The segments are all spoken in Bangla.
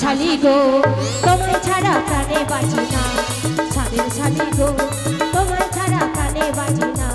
শালি গো তোমায় ছাড়া প্রাণে বাঁচি না, সাদের শালি গো তোমায় ছাড়া প্রাণে বাঁচি না।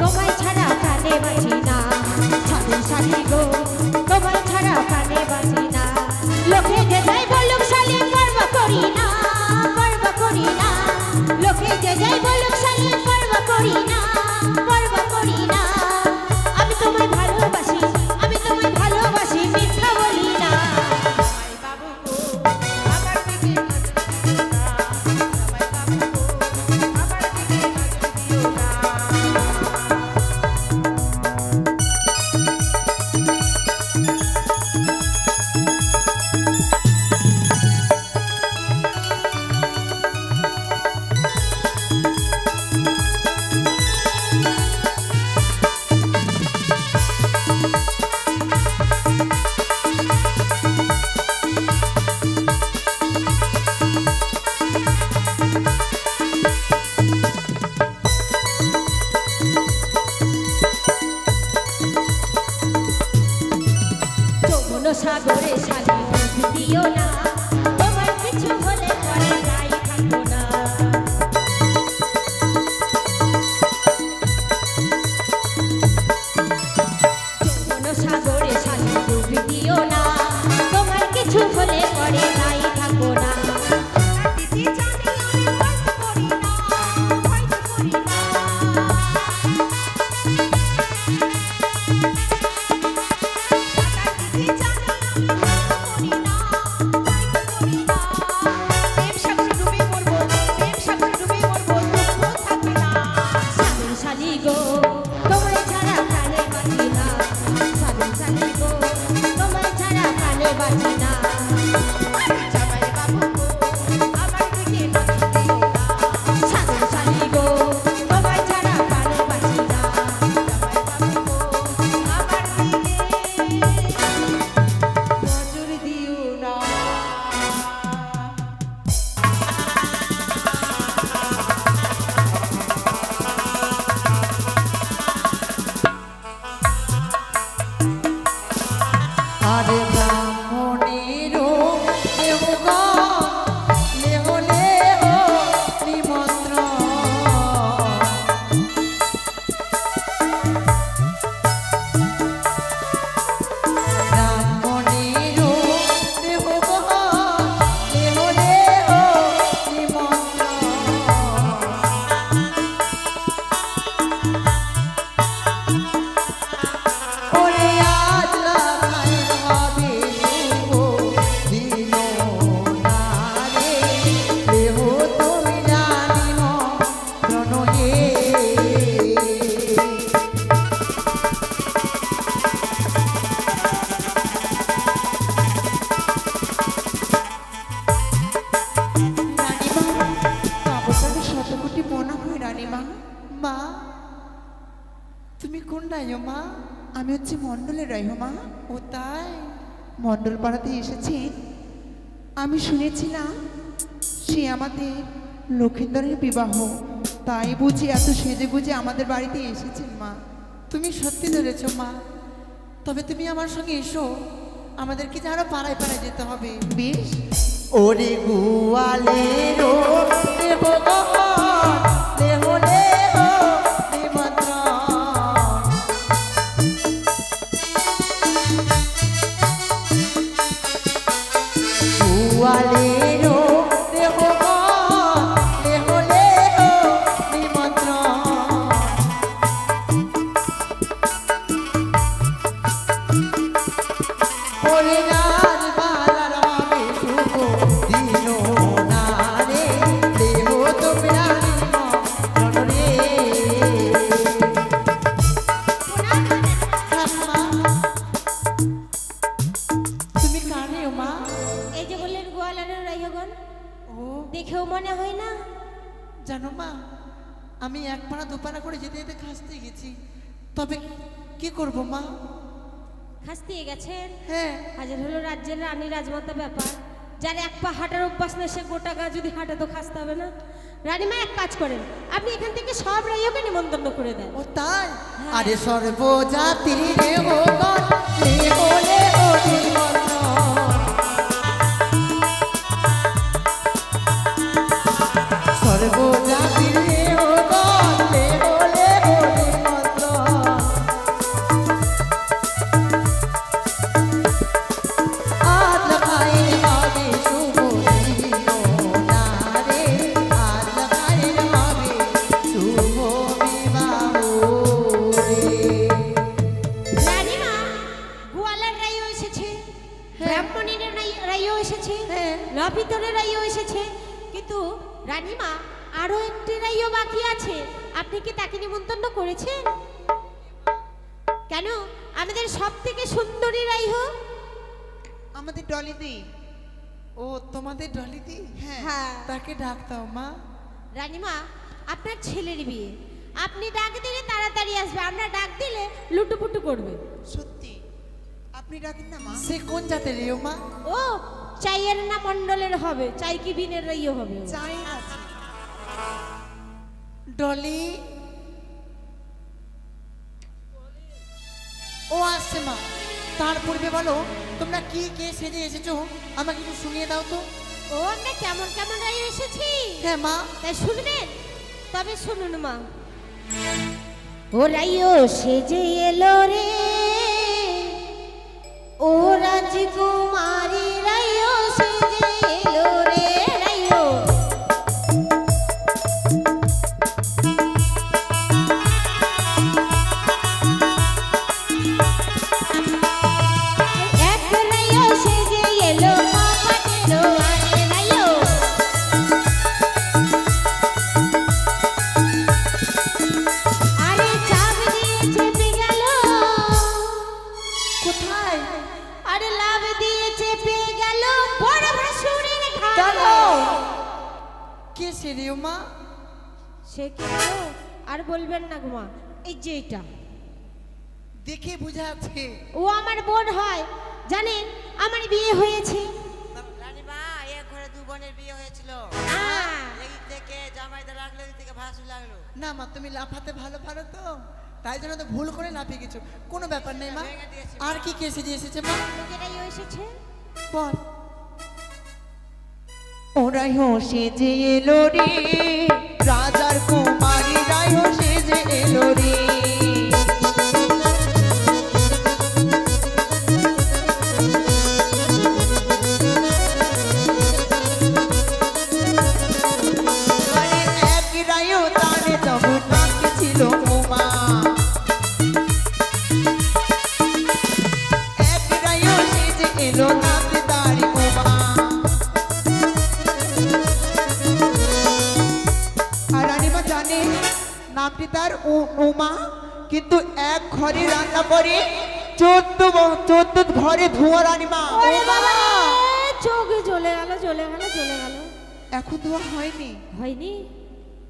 তোমায় ছাড়া প্রাণে বাঁচি না, সাদের শালি গো তোমায় ছাড়া প্রাণে বাঁচি না। লোকে যে যাই বলুক শালি পর্ব করি না, পর্ব করি না। লোকে যে যাই বলুক শালি পর্ব করি না, পর্ব করি না। আমি তোমায় ভালোবাসি, আমি তোমায় ভালোবাসি, মিথ্যা বলি না। সাগরে শালি ডুব দিও না, তোমার কিছু হলে পরে যাই থাকবো না। সাগরে শালি ডুব দিও না, তোমার কিছু হলে পরে যাই থাকবো না। আমি হচ্ছে মণ্ডলের রাইহমা। ও তাই মণ্ডল পাড়াতে এসেছি। আমি শুনেছিলাম সে আমাদের লক্ষিন্দরের বিবাহ, তাই বুঝি এত সেজে গুজে আমাদের বাড়িতে এসেছেন মা। তুমি সত্যি ধরেছ মা, তবে তুমি আমার সঙ্গে এসো, আমাদেরকে আরো পাড়ায় পাড়ায় যেতে হবে। বেশ। ওরে গোয়ালেরও দেব গোয়ালেরও দেহ লেহ লেহ নিমন্ত্রণ। ওরে রাজ বালার হবে শুভ দিন না রে, দেহ তো প্রাণী মন রে। মা, তুমি কানে ও মা? এই যে বললেন গোয়ালারের রাইহগণ, ও দেখেও মনে হয় না? জানো মা, আমি এক পাড়া দুপাড়া করে যেতে যেতে খাসতে গেছি, তবে কি করব মা? খাসতিয়ে গেছেন? হ্যাঁ, হাজার হলো রাজ্যের রানী রাজমাতা ব্যাপার, যার এক পা হাঁটার অভ্যাস না সে গোটা গা যদি হাঁটে তো খাসতে হবে না? রানীমা এক কাজ করেন, আপনি এখান থেকে সব রাইহকে নিমন্ত্রণ করে দেন। ও তাই? আরে সর্বজাতি রে ও গণ লেহ লেহ নিমন্ত্রণ। সর্বজাতি রে ও গণ লেহ লেহ নিমন্ত্রণ। আজ লাগাইলে হবে শুভ দিন না রে, আজ লাগাইলে হবে শুভ বিবাহ রে। রানীমা, গোয়ালার রাইও এসেছে, ব্রাহ্মণীর রাইও এসেছে, হ্যাঁ। লপিতরের রাইও এসেছে, কিন্তু রানীমা আরো একটি রাইও বাকি আছে, আপনি কি তাকে নিমন্ত্রণ করেছেন? কেন? আমাদের সব থেকে সুন্দরী রাইহ। আমাদের ডলিদি। ও তোমাদের ডলিদি? হ্যাঁ। হ্যাঁ, তাকে ডাক দাও মা। রানীমা, আপনার ছেলের বিয়ে, আপনি ডাক দিলে তাড়াতাড়ি আসবে, আমরা ডাক দিলে লুটুপুটু করবে। সত্যি আপনি ডাকেন না মা? সে কোন জাতের রে ও মা? ও চাইয়ের না মন্ডলের হবে, চাই কি বিনের রাইও হবে ও। চাই আছে। ডলি ও আসছে মা। তার পূর্বে বলো তোমরা কি কে সেজে এসেছো, আমাকে একটু শুনিয়ে দাও তো। ও আমরা কেমন কেমন রাইও এসেছি, হ্যাঁ মা। তাই শুনবেন? তবে শুনুন মা। ও রাইও সেজে এলো রে, ও রাজকুমারী রাইও সেজে এলো রে, রাইও এক রাইও সেজে এলো কপাটেরও আরে রাইও। আরে চাপ দিয়ে চেপে গেল, কোথায়? আরে লাভ দিয়ে চেপে গেল বড় ভাসুরের ঘাড়ে। চলো। কে সে রে ও মা? সে কি গো? আর বলবেন না ঘুমা, এই যে এটা, দেখে বোঝা যাচ্ছে। ও আমার বোন হয়, জানেন আমার বিয়ে হয়েছে। রানীমা, এক ঘরে দু বোনের বিয়ে হয়েছিল। হ্যাঁ। এদিক থেকে জামাইদের লাগলো, এদিক থেকে ভাসুর লাগলো। না মা, তুমি লাফাতে ভালো পারো তো, তাই জন্য তো ভুল করে লাফিয়ে গেছো। কোনো ব্যাপার নেই মা। ভেঙে দিয়েছি আর কি কে সেজে এসেছে মা? যেটাই এসেছে বল। ওরাই সেজে এলো রে, রাজার কুমারী রাই সেজে এলো রে। আরে এক রাইও তারে তবু নাকি ছিল উমা, এক রাইও সেজে এলো নাকি তারি উমা। আর রানীমা জানে নামটি তার উমা, কিন্তু এক ঘরে রান্না করে 14 ঘরে ধোঁয়া রানীমা। ওরে বাবা, চোখে জ্বলে গেল জ্বলে গেল জ্বলে গেল। এখন ধোঁয়া হয়নি। হয়নি?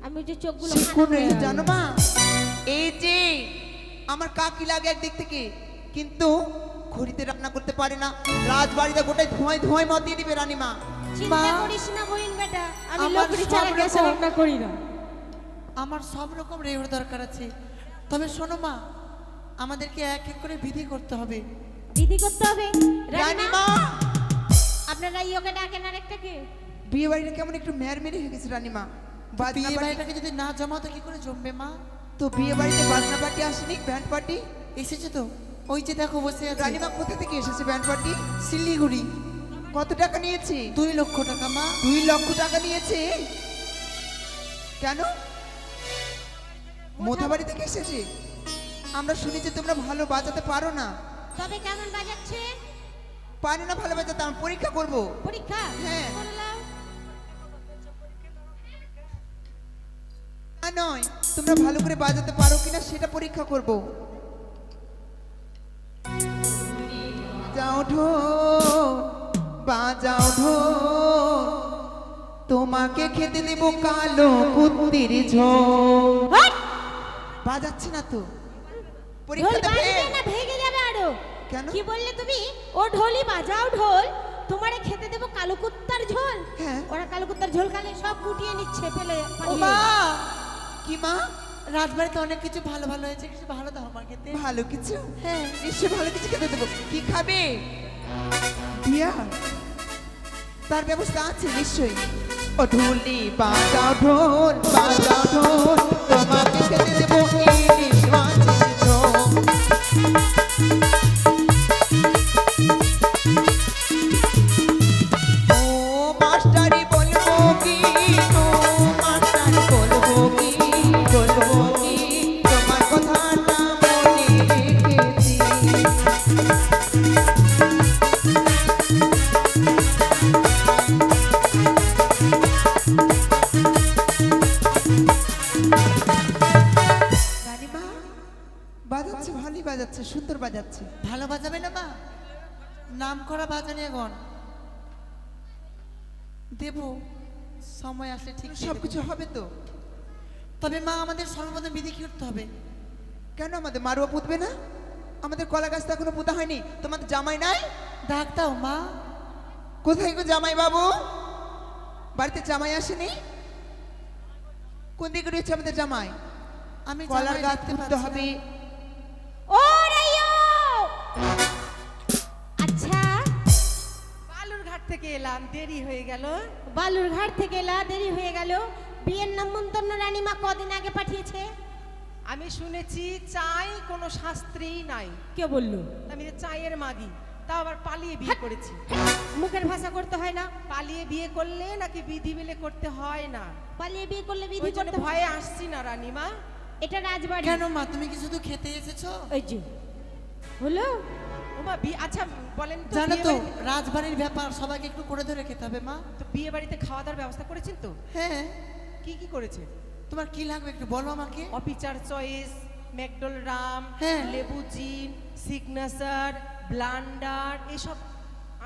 আমি যে চোখগুলো সে কোন ফাটা হয়ে রে গেল। জানো মা? এই যে আমার কাকি লাগে একদিক থেকে, কিন্তু খড়িতে রান্না করতে পারে না। রাজবাড়িতে গোটাই ধোঁয়ায় ধোঁয়ায় মত দিয়ে দিবে রানীমা। চিন্তা করিস না বইন বেটা, আমি আমার লকড়ি সব ছাড়া গ্যাসে রকম- রান্না করি না। আমার সব রকম রেওর দরকার আছে, তবে শোনো মা, আমাদেরকে এক এক করে বিধি করতে হবে। দিদি করতে হবে। রানীমা, রানীমা, আপনারা ইয়োকে ডাকেন আরেকটাকে। বিয়ে বাড়িটা কেমন একটু মেয়ের মেরে হয়ে গেছে রানীমা। বিয়ে বাড়িটাকে যদি না জমাও তো কি করে জমবে মা? তো বিয়ে বাড়িতে বাজনা পার্টি আসেনি, ব্যান্ড পার্টি এসেছে তো। ওই যে দেখো বসে আছে। রানীমা কোথা থেকে এসেছে ব্যান্ড পার্টি? শিলিগুড়ি। কত টাকা নিয়েছে? 2 লক্ষ টাকা মা। 2 লক্ষ টাকা নিয়েছে। কেন? মোথাবাড়ি থেকে এসেছে। আমরা শুনেছি তোমরা ভালো বাজাতে পারো না। তবে কেমন বাজাচ্ছে? পারি না ভালো বাজাতে, আমি পরীক্ষা করব। পরীক্ষা? হ্যাঁ। করলাম। না নয়, তোমরা ভালো করে বাজাতে পারো কিনা সেটা পরীক্ষা করব। যাও ঢোল বাজাও ঢোল, তোমাকে খেতে দেব কালো কুত্তির ঝোল। হট! বাজাচ্ছে না তো, ঢোল পরীক্ষাতে বাজবে ফেল। না, ভেঙে যাবে আরো। কেন? কি বললে তুমি? ও ঢোলই বাজাও ঢোল, তোমারে খেতে দেবো কালো কুত্তার ঝোল। হ্যাঁ। ওরা কালো কুত্তার ঝোল খালে সব গুটিয়ে নিচ্ছে ফেলে ও পালিয়ে। মা, কি মা? রাজবাড়িতে অনেক কিছু ভালো ভালো হয়েছে, কিছু ভালো দাও আমার খেতে। ভালো কিছু? হ্যাঁ। নিশ্চয় ভালো কিছু খেতে দেবো। কি খাবে? বিয়া? তার ব্যবস্থা আছে নিশ্চয়ই। ও ঢোলি বাজাও ঢোল বাজাও ঢোল, তোমাকে খেতে দেবো ইলিশ মাছের ঝোল। ও মাস্টারি বলবো কি, ও মাস্টারি বলবো কি, বলবো কি, তোমার কথাটা মনে রেখেছি। রানীমা বাজাচ্ছে, ভালোই বাজাচ্ছে, সুন্দর বাজাচ্ছে। ভালো বাজাবে না মা? নাম করা বাজানি এখন দেব, সময় আসলে ঠিক দিয়ে সবকিছু দেব। হবে তো? তবে মা আমাদের সর্বপ্রথম বিধি কি করতে হবে? কেন আমাদের মারুয়া পুঁতবে না? আমাদের কলা গাছ তো এখনো পোতা হয়নি। তোমাদের জামাই নাই? ডাক দাও মা। কোথায় গো জামাই বাবু? বাড়িতে জামাই আসেনি? কোন দিকে রয়েছে আমাদের জামাই? আমি কলার জামাই গাছ দেখতে পুঁততে পাচ্ছি হবে। না। ও রাইও! আচ্ছা, বালুরঘাট থেকে এলাম, দেরি হয়ে গেল। বালুরঘাট থেকে এলা, দেরি হয়ে গেল। বিয়ের নামন্তন্ন রানীমা কদিন আগে পাঠিয়েছে। আমি শুনেছি চাই কোনো শাস্ত্রেই নাই। কে বললো? আমি যে চায়ের মাগি, তাও আবার পালিয়ে বিয়ে করেছি। মুখের ভাষা করতে হয় না? পালিয়ে বিয়ে করলে নাকি বিধি মিলে করতে হয় না। পালিয়ে বিয়ে করলে বিধি ওই জন্য করতে হয়। ভয়ে আসছি না রানীমা। এটা রাজবাড়ি। কেন মা, তুমি কি শুধু খেতে এসেছো? ওই যে হলো। ওমা আচ্ছা বলেন তো, জানো বিয়ে তো বাড়ি- রাজবাড়ির ব্যাপার, সবাইকে একটু করে ধরে খেতে হবে মা। তো বিয়ে বাড়িতে খাওয়া দাওয়ার ব্যবস্থা করেছেন তো? হ্যাঁ। কি কি করেছে? তোমার কি লাগবে একটু বলো আমাকে। অফিচার চয়েস, ম্যাকডোল রাম, হ্যাঁ। লেবু জিন, সিগনেচার, ব্লান্ডার, এসব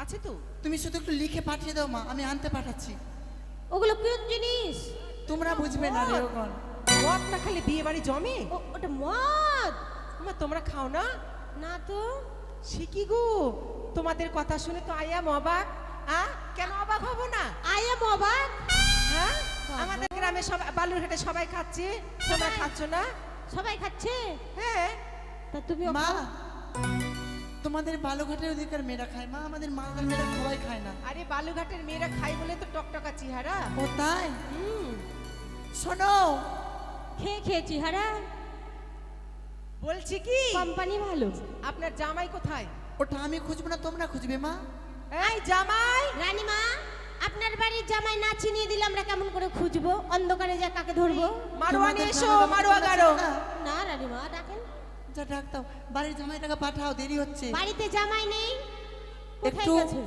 আছে তো? তুমি শুধু একটু লিখে পাঠিয়ে দাও মা, আমি আনতে পাঠাচ্ছি। ওগুলো কোন জিনিস? তোমরা বুঝবে না রে ওগণ। মদ না খালি বিয়ে বাড়ি জমে? ওটা মদ ওমা, তোমরা খাও না? না তো। শিখি গো, তোমাদের কথা শুনে তো আই এম অবাক। কেন অবাক হব না? আই এম অবাক। হ্যাঁ, আমাদের গ্রামে সবাই, বালুরঘাটে সবাই খাচ্ছে, তোমরা খাচ্ছ না? সবাই খাচ্ছে। হ্যাঁ। তা তুমি মা, তোমাদের বালুঘাটের অধিকার মেয়েরা খায় মা, আমাদের মালদার মেয়েরা সবাই খায় না। আরে বালুঘাটের মেয়েরা খায় বলে তো টকটকা চেহারা। ও তাই? হুম। শোনো, খেয়ে খেয়েছি হারা। বলছি কি, কোম্পানি ভালো। আপনার জামাই কোথায়? ওটা আমি খুঁজবো না, তোমরা খুঁজবে মা। এই জামাই! রানীমা, আপনার বাড়ির জামাই না চিনিয়ে দিলে আমরা কেমন করে খুঁজবো? অন্ধকারে যা কাকে ধরবো? মারোয়ানি তোমাদের এসো, জামাই বাবা মারোয়া তোমরা গারো। চেনো না? না রানীমা, ডাকেন। যা ডাক দাও, বাড়ির জামাইটাকে পাঠাও, দেরি হচ্ছে। বাড়িতে জামাই নেই। কোথায় একটু- গেছে?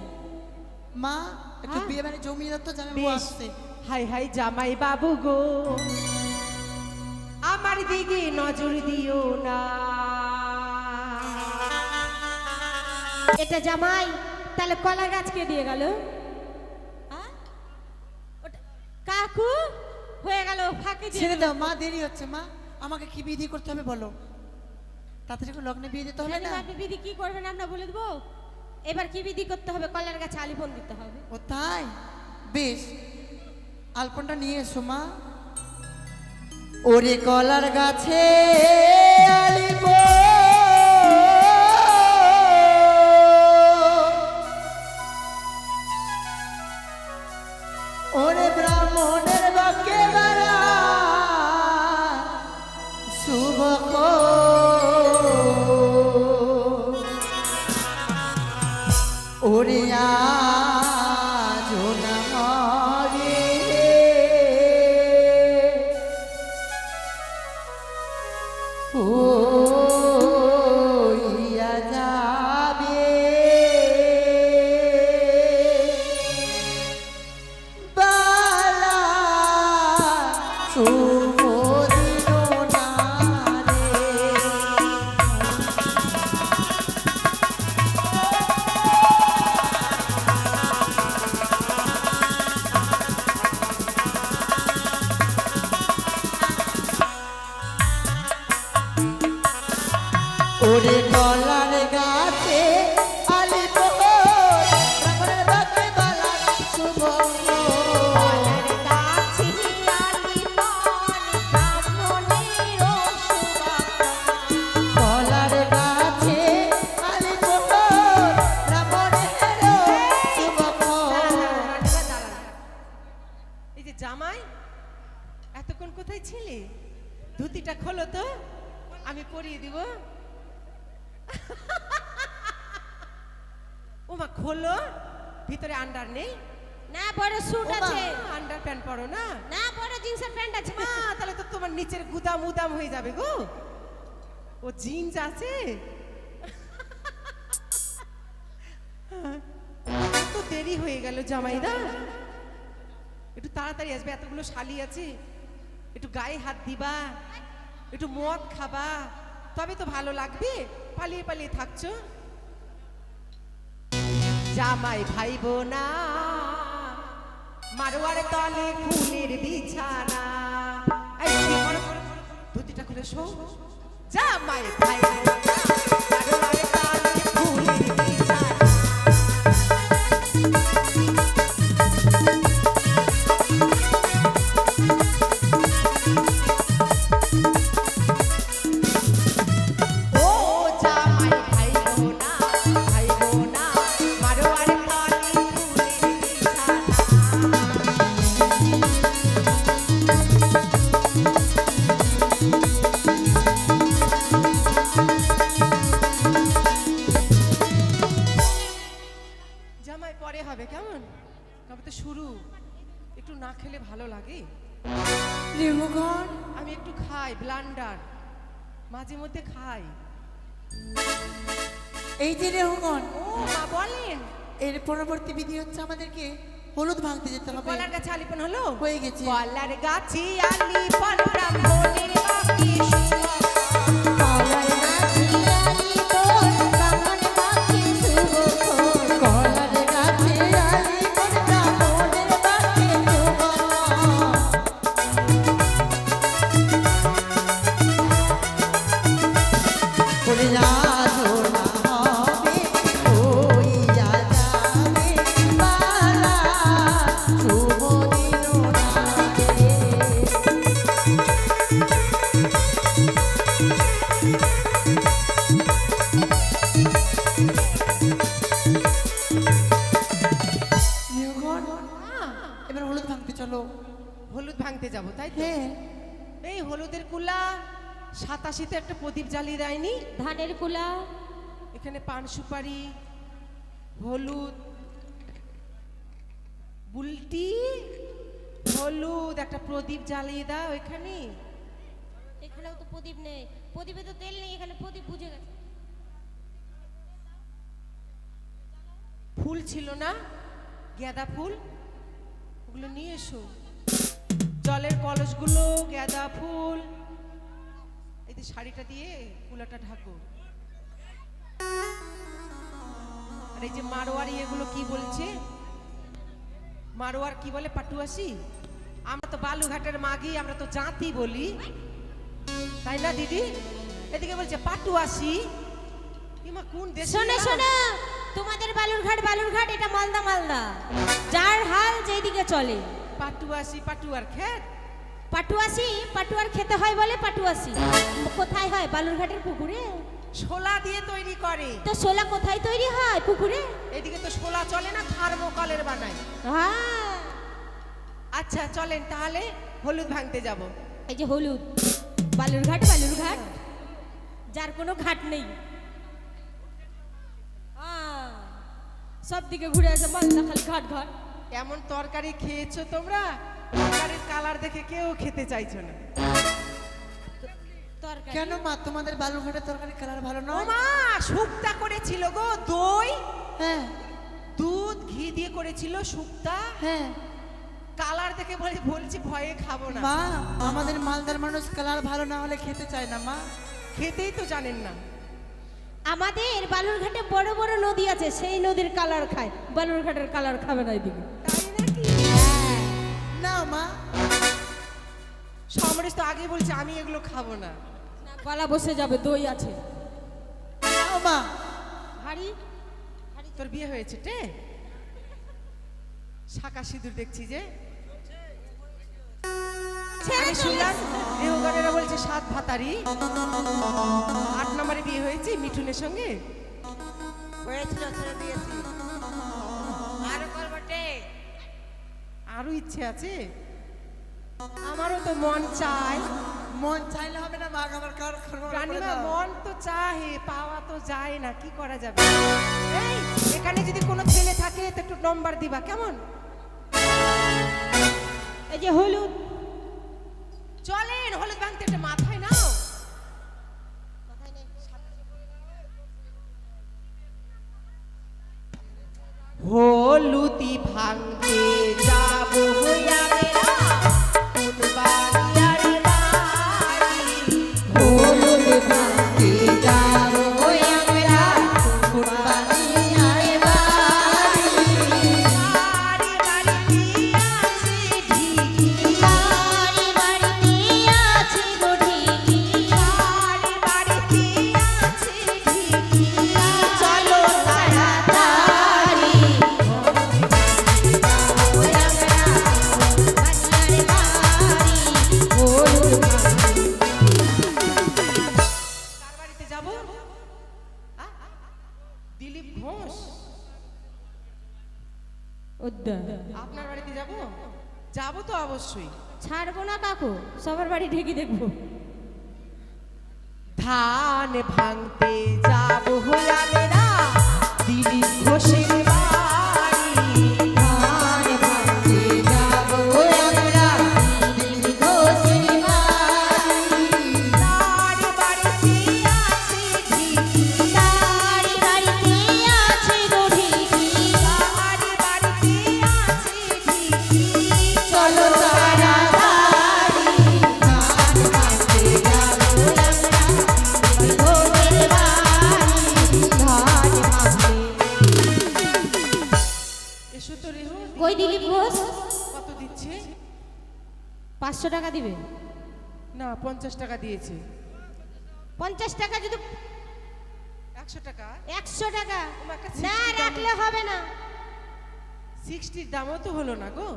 মা, একটু হ্যাঁ? বিয়ে বাড়ি জমিয়ে দাও তো, জামাই বাবু বেশ। আসছে। হাই হাই জামাই বাবু গো, আমার দিকে নজর দিও না। এটা জামাই, তাহলে কলা গাছ কে দিয়ে গেল? হ্যাঁ? ওটা- কাকু হয়ে গেল, ফাঁকে দিয়ে ছেড়ে দিল। দাও মা, দেরি হচ্ছে মা। আমাকে কি বিধি করতে হবে বলো, তাড়াতাড়ি করে লগ্নে বিয়ে দিতে হবে না? রানীমা, আপনি বিধি কি করবেন আমরা বলে দেবো? এবার কি বিধি করতে হবে? কলার গাছে আলিপন দিতে হবে। ও তাই? বেশ, আলপনটা নিয়ে এসো মা। ওরে কলার গাছে আলিপন, ওরে ব্রাহ্মণের বাক্যে বেড়া শুভ ওরে আমি পরিয়ে দিব। ও মা খোলো, ভিতরে আন্ডার নেই? না বড় স্যুট আছে। আন্ডার প্যান্ট পরো না? না বড় জিন্সের প্যান্ট আছে। মা তাহলে তো তোমার নিচের গুদাম উদাম হয়ে যাবে গো। ও জিন্স আছে? এত দেরি হয়ে গেল জামাইদা, একটু তাড়াতাড়ি আসবে, এতগুলো শালি আছে, একটু গায়ে হাত দিবা, একটু মদ খাবা, তবে তো ভালো লাগবে। পালিয়ে পালিয়ে থাকছো। জামাই ভাইবো না মারোয়ার তলে ফুলের বিছানা। এই ধুতিটা খুলে শো। জামাই ভাইবো না মারোয়ার তলে ফুলের বিছানা। ও জামাই ভাইবো না মারোয়ার তলে ফুলের বিছানা। জামাই পরে হবে কেমন, তবে তো শুরু। একটু না খেলে ভালো লাগে। রেহুগণ, আমি একটু খাই ব্লান্ডার, মাঝে মধ্যে খাই। এই যে রেহুগণ, ও মা বলেন। এর পরবর্তী বিধি হচ্ছে আমাদেরকে হলুদ ভাঙতে যেতে হবে। কলার গাছে আলিপন হলো? হয়ে গেছে। কলার গাছে আলিপন ব্রাহ্মণের বাকি কলার গাছে আলিপন ব্রাহ্মণ বাকি শুভক্ষণ। কলার গাছে আলিপন ব্রাহ্মণের বাকি শুভক্ষণ। ওরে রাধনা হবে, হইয়া যাবে বালা, শুভ দিন রাতে। রেহুগণ, এবার হলুদ ভাঙতে চলো। হলুদ ভাঙতে যাবো তাই তো? হ্যাঁ, এই হলুদের কুলা 87তে একটা প্রদীপ জ্বালিয়ে দেয়নি? ধানের কুলা, এখানে পান সুপারি, হলুদ, বুলটি, হলুদ, একটা প্রদীপ জ্বালিয়ে দাও এখানে। এখানেও তো প্রদীপ নেই, প্রদীপে তো তেল নেই, এখানে প্রদীপ বুঝে গেছে। ফুল ছিল না, গাঁদা ফুল, ওগুলো নিয়ে এসো। জলের কলসগুলো, গাঁদা ফুল, এই যে শাড়িটা দিয়ে কুলাটা ঢাকো। আর এই যে মারোয়ারি, এগুলো কি বলছে? মারোয়ার কি বলে? পাটুয়াসি। আমরা তো বালুঘাটের মাগি, আমরা তো জাতি বলি, তাই না দিদি? এদিকে বলছে পাটুয়াসি। ইমা কোন দেশে? শোনো শোনো, তোমাদের বালুরঘাট, এটা মালদা। যার হাল যেদিকে চলে। পাটুয়াসি, পাটুয়ার খেত। পাটুয়ার খেতে হয় বলে পাটুয়াসি। কোথায় হয়? বালুরঘাটের পুকুরে। শোলা দিয়ে তৈরি করে। তো শোলা কোথায় তৈরি হয়? পুকুরে। এদিকে তো শোলা চলে না, থার্মোকলের বানায়। হ্যাঁ, আচ্ছা চলেন তাহলে হলুদ ভাঙতে যাব। এই যে হলুদ, বালুরঘাট, যার কোনো ঘাট নেই। সব দিকে ঘুরে আছে মালদা, খালি ঘাট। এমন তরকারি খেয়েছো তোমরা, তরকারির কালার দেখে কেউ খেতে চাইছো না। তরকারি কেন মা, তোমাদের বালুরঘাটের তরকারি কালার ভালো ও নয়? মা, শুক্তা করেছিল গো, দই, হ্যাঁ দুধ, ঘি দিয়ে করেছিল শুক্তা। হ্যাঁ কালার দেখে বলছি ভয়ে খাবো না। মা, আমাদের মালদার মানুষ কালার ভালো না হলে খেতে চায় না মা। খেতেই তো জানেন না। আমাদের বালুরঘাটে বড় বড় নদী আছে, সেই নদীর কালার খায়, বালুরঘাটের কালার খাবে না এদিকে। তাই নাকি? না মা, সমরেশ তো আগে বলছে আমি এগুলো খাবো না। গলা বসে যাবে, দই আছে। নাও মা। হাড়ি তোর বিয়ে হয়েছে টে? শাঁকা সিঁদুর দেখছি যে। আমি শুনলাম রেহুগড়েরা বলছে 7 ভাতারি, 8 নম্বরে বিয়ে হয়েছে মিঠুনের সঙ্গে। হয়েছিল, ছেড়ে দিয়েছি। আরো করবটে। আরো ইচ্ছে আছে? আমারও তো মন চায় মন চাইলে হবে না মা, আমার কার রানীমা মন তো চাহে, পাওয়া তো যায় না, কি করা যাবে? এই এখানে যদি কোনো ছেলে থাকে তো একটু নম্বর দিবা, কেমন? এই যে হলুদ, চলেন হলুদ ভাঙতে, একটা মাথায় নাও। হলুদি ভাঙতে যাবো হইয়া বেড়া, কোন বাড়িয়ার বাড়ি। হলুদ ভাঙতে যাবো আমরা কোন বাড়িয়ার বাড়ি। বাড়ি বাড়িতে আছে ঢিকি, বাড়ি বাড়িতে আছে গো ঢিকি। বাড়ি বাড়িতে আছে ঢিকি। চলো তাড়াতাড়ি কার বাড়িতে যাবো? দিলীপ ঘোষ, আপনার বাড়িতে যাবো? যাবো তো অবশ্যই। ছাড়বো না কাকু, সবার বাড়ি ঢেকে দেখবো। ধান ভাঙতে যাবো হইয়া বেড়া, দিলীপ ঘোষের বাড়ি। ধান ভাঙতে যাবো আমরা দিলীপ ঘোষের বাড়ি। তার বাড়িতে আছে ঢিকি, তারি বাড়িতে আছে গো ঢিকি। তার বাড়িতে আছে ঢিকি। চলো তাড়াতাড়ি ধান ভাঙতে যাবো আমরা দিলীপ ঘোষের বাড়ি। ধান ভাঙতে। এসো তো রেহু। কই দিলীপ ঘোষ? কত দিচ্ছে? 500 টাকা দিবে। না 50 টাকা দিয়েছে। 50 টাকা যদি 100 টাকা। 100 টাকা তোমাকে না 60 দাম- রাখলে হবে না। 60 দামও তো হলো না গো।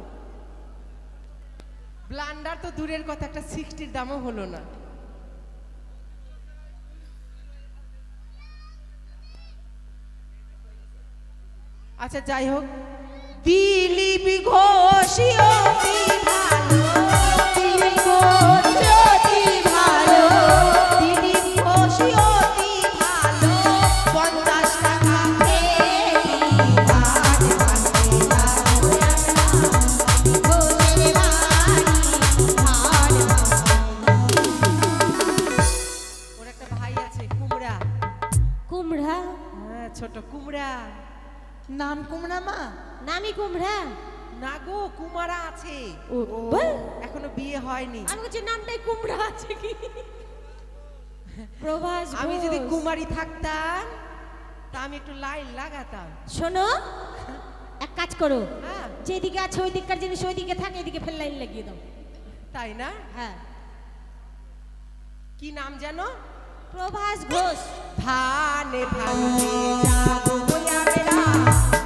ব্লান্ডার তো দূরের কথা, একটা 60 দামও হলো না। আচ্ছা যাই হোক, দিলীপ ঘোষই অতি ভালো, দিলীপ ঘোষ অতি ভালো। দিলীপ ঘোষই অতি ভালো। 50 টাকা ধান ভাঙতে যাবো আমরা ঘোষের বাড়ি। ধান ওর একটা ভাই আছে কুমড়া, কুমড়া, হ্যাঁ ছোট কুমড়া। নাম কুমড়া মা? নামি কুমড়া। না গো কুমারা আছে, ও বল, এখনো বিয়ে হয়নি। আমি বলছি নামটাই কুমড়া আছে কি? প্রভাস আমি যদি ঘোষ। কুমারী থাকতাম তা আমি একটু লাইন লাগাতাম। শোনো, এক কাজ করো, হ্যাঁ যেদিকে আছে ওই দিককার জিনিস ওই দিকে থাকে, এদিকে ফের লাইন লাগিয়ে দাও। তাই না? হ্যাঁ, কি নাম যেন? প্রভাস ঘোষ। ধানে ভাঙতে যাবো হইয়া বেড়া,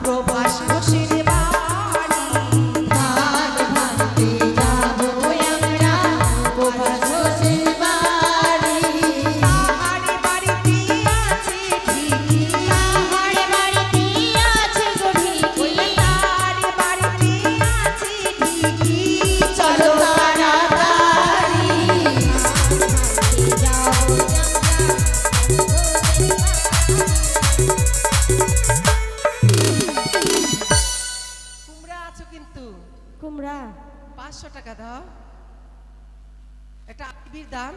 প্রভাস ঘোষের বাড়ি। ধান ভাঙতে যাবো আমরা প্রভাস ঘোষের বাড়ি। তাহারি বাড়িতে আছে ঢিকি, তাহার বাড়িতে আছে গো ঢিকি। তাহারি বাড়িতে আছে ঢিকি। চলো তাড়াতাড়ি ভাঙতে যাবো আমরা কুমড়া আছো কিন্তু কুমড়া 500 টাকা দাও। এটা আবির দাম।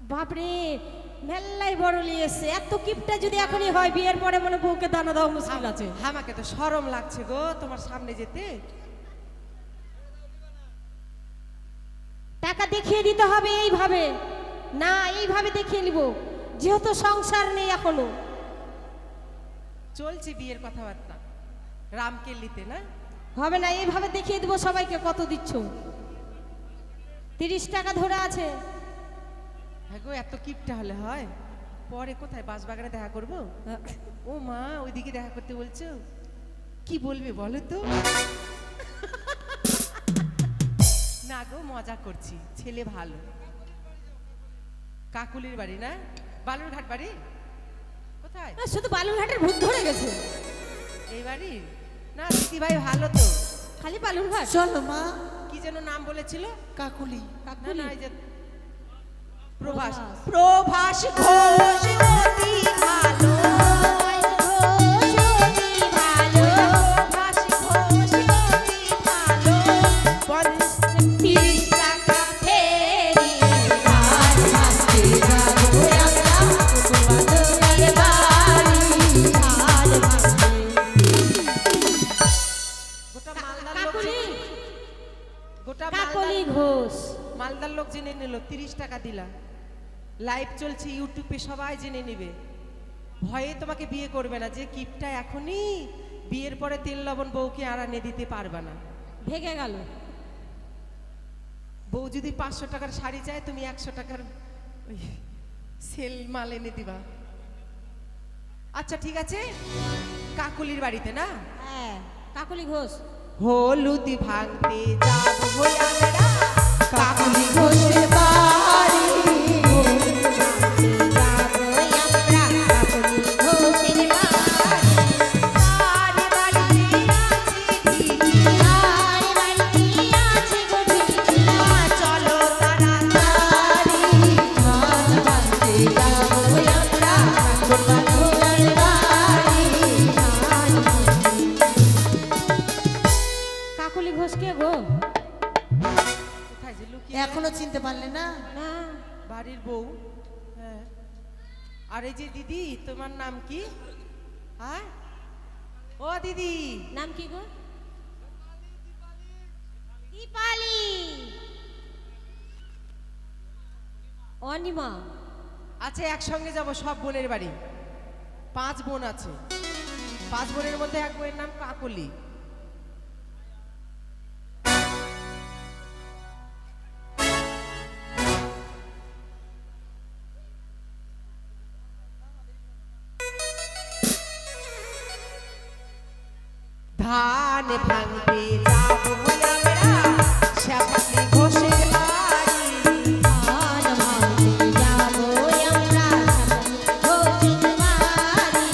বাপরে, মেল্লাই বড় লিয়েছে। এত কিপটা যদি এখনই হয়, বিয়ের পরে মনে বউকে দানা দেওয়া মুশকিল আছে। আমাকে তো শরম লাগছে গো তোমার সামনে যেতে। টাকা দেখিয়ে দিতে হবে এইভাবে না, এইভাবে দেখিয়ে নিব, যেহেতু সংসার নেই এখনো। চলছে বিয়ের কথাবার্তা রামকেল্লিতে না? হবে না, এইভাবে দেখিয়ে দিব সবাইকে কত দিচ্ছ। 30 টাকা ধরে আছে। হ্যাঁ গো এত কিপটা হলে হয়? পরে কোথায় বাঁশবাগানে দেখা করব? ও মা ওইদিকে দেখা করতে বলছো? কি বলবে বলো তো? না গো মজা করছি, ছেলে ভালো। কাকুলির বাড়ি না? বালুরঘাট বাড়ি? কোথায়? শুধু বালুরঘাটের ভূত ধরে গেছে। এই বাড়ি না? দিদি ভাই ভালো তো। খালি বালুরঘাট। চলো মা। কি যেন নাম বলেছিল? কাকুলি। না না এই যে প্রভাস প্রভাস ঘোষ অতি ভালো প্রভাস ঘোষ অতি ভালো 30 টাকা ফেরি গোটা মালদার লোক গোটা কাকলি ঘোষ মালদার লোক জেনে নিল 30 টাকা দিলা লাইভ চলছে ইউটিউবে সবাই জেনে নেবে ভয়ে তোমাকে বিয়ে করবে না যে কিপটা এখনই বিয়ের পরে তেল লবণ বউকে আর এনে দিতে পারবে না ভেগে গেল বউ যদি 500 টাকার শাড়ি চায় তুমি 100 টাকার ওই সেল মাল এনে দিবা আচ্ছা ঠিক আছে কাকুলির বাড়িতে না হ্যাঁ কাকলি ঘোষ হলুদ ভাঙতে যাব হই আমরা কাকুলি ঘোষের বাড়ি চলো তাড়াতাড়ি কাকলি ঘোষ কে গো কোথায় যে লুকিয়ে এখনো চিনতে পারলে না? না বাড়ির বউ হ্যাঁ আর এই যে দিদি তোমার নাম কি হ্যাঁ ও দিদি নাম কি গো দীপালি অনিমা আচ্ছা একসঙ্গে যাব সব বোনের বাড়ি 5 বোন আছে 5 বোনের মধ্যে এক বোনের নাম কাকলি ধান ভাঙতে যাব আমরা শ্যামলী ঘোষের বাড়ি ধান ভাঙতে যাবো আমরা ঘোষের বাড়ি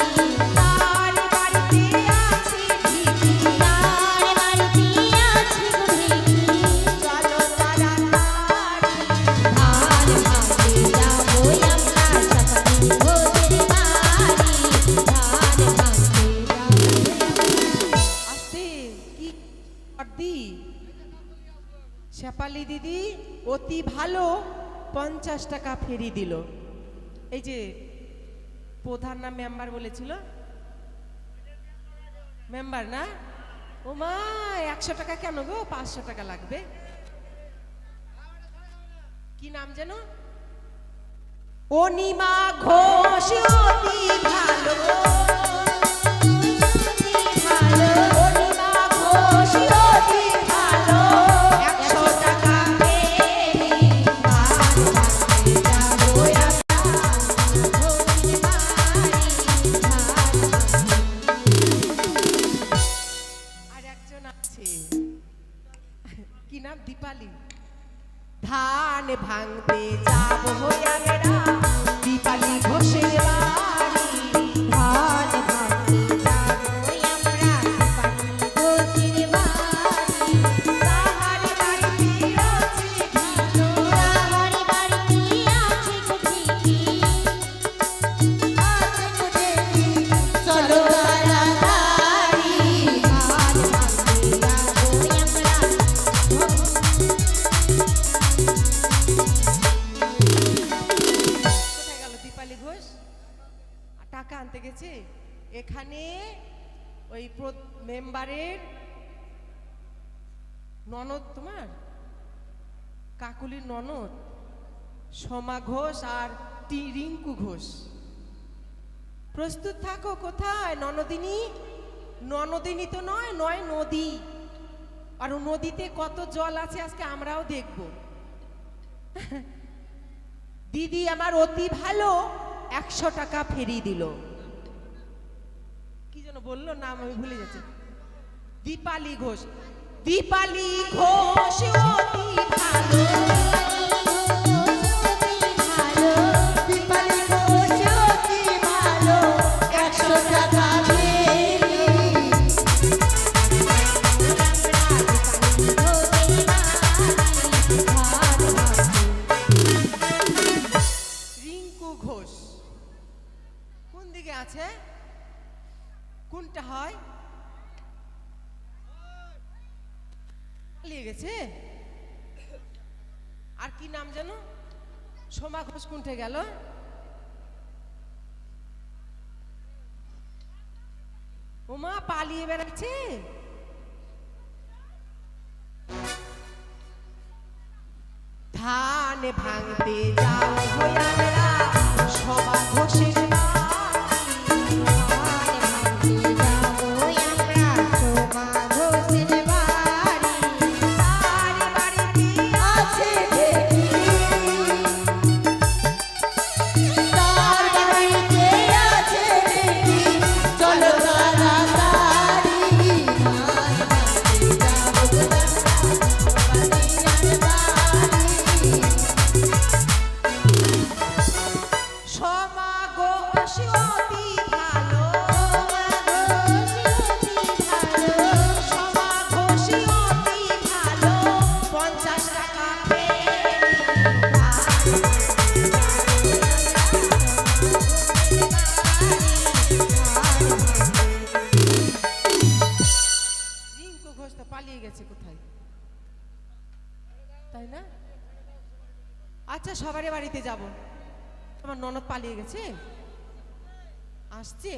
তার বাড়িতে আছে ঢিকি তার বাড়িতে আছে ঘুড়ি চলো তাড়াতাড়ি ধান ভাঙতে যাবো আমরা ঘোষের বাড়ি ধান ভাঙতে যাবো আস্তে কি করদি শেফালি দিদি অতি ভালো 50 টাকা ফেরি দিল এই যে প্রধান না মেম্বার বলেছিল মেম্বার না ও মা 100 টাকা কেন গো 500 টাকা লাগবে কি নাম যেন অনিমা ঘোষ অতি ভালো অনিমা ঘোষ অতি ভালো 100 টাকা ফেরি আর একজন আছে কি নাম দীপালি ধান ভাঙতে যাব আমরা দীপালি ঘোষের বাড়ি ধান ভাঙতে যাবো আমরা ঘোষের বাড়ি তাহার বাড়িতে আছে ঢিলো তাহার বাড়িতে আছে ঘুড়ি চলো তাড়াতাড়ি ধান ভাঙতে যাবো আমরা কোথায় গেল দীপালি ঘোষ আর টাকা আনতে গেছে এখানে ওই মেম্বারের ননদ তোমার কাকুলির ননদ সোমা ঘোষ আর রিঙ্কু ঘোষ প্রস্তুত থাকো কোথায় ননদিনী ননদিনী তো নয় নয় নদী আর ও নদীতে কত জল আছে আজকে আমরাও দেখব দিদি আমার অতি ভালো 100 টাকা ফেরি দিল কি যেন বললো নাম আমি ভুলে যাচ্ছি দীপালি ঘোষ দীপালি ঘোষ অতি ভালো দীপালি ঘোষ অতি ভালো 100 টাকা ফেরি পালিয়ে গেছে। আর কি নাম জানো? সোমা ঘোষ কোনটে গেল? ওমা পালিয়ে বেড়াচ্ছে। ধান ভাঙতে যাও হইয়ারা সোমা ঘোষের পালিয়ে গেছে কোথায়, তাই না? আচ্ছা সবারই বাড়িতে যাব। আমার ননদ পালিয়ে গেছে, আসছে।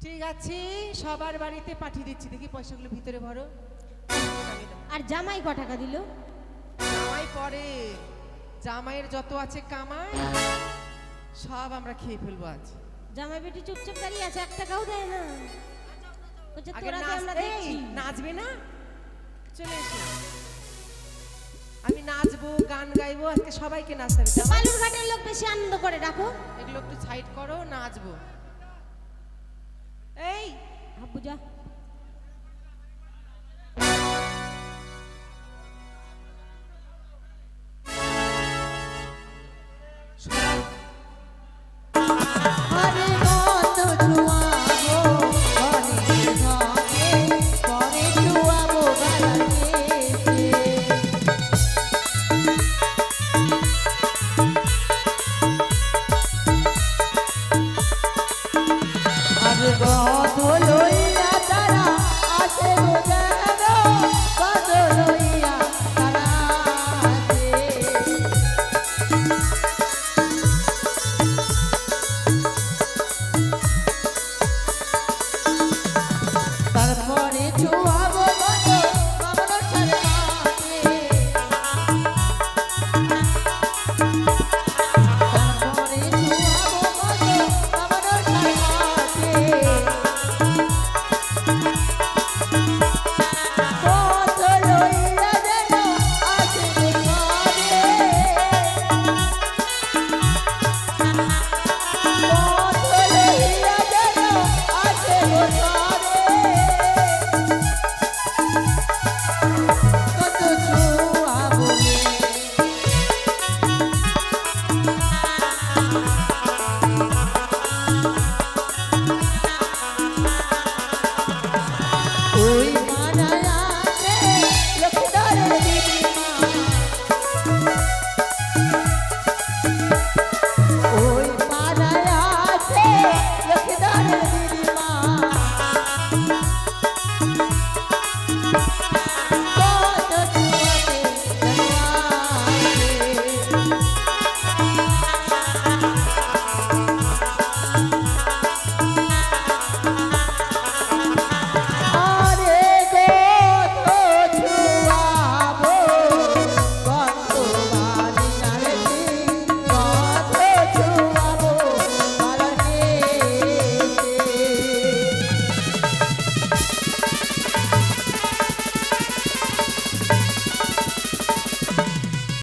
ঠিক আছে, সবার বাড়িতে পাঠিয়ে দিচ্ছি। দেখি পয়সাগুলো ভিতরে ভরো। আর জামাই ক টাকা দিল? জামাই পরে, জামাইয়ের যত আছে কামাই সব আমরা খেয়ে ফেলবো আজ। জামাই বেটি চুপচাপ দাঁড়িয়ে আছে, 1 টাকাও দেয় না। বলছে আগে তোরা দে, আমরা দেখছি। নাচবে না? চলে এসো, আমি নাচবো, গান গাইবো, আজকে সবাইকে নাচতে হবে। জামাই বালুর ঘাটের লোক বেশি আনন্দ করে, ডাকো। এগুলো একটু সাইড করো, নাচবো। এই আব্বু যা। আর গদ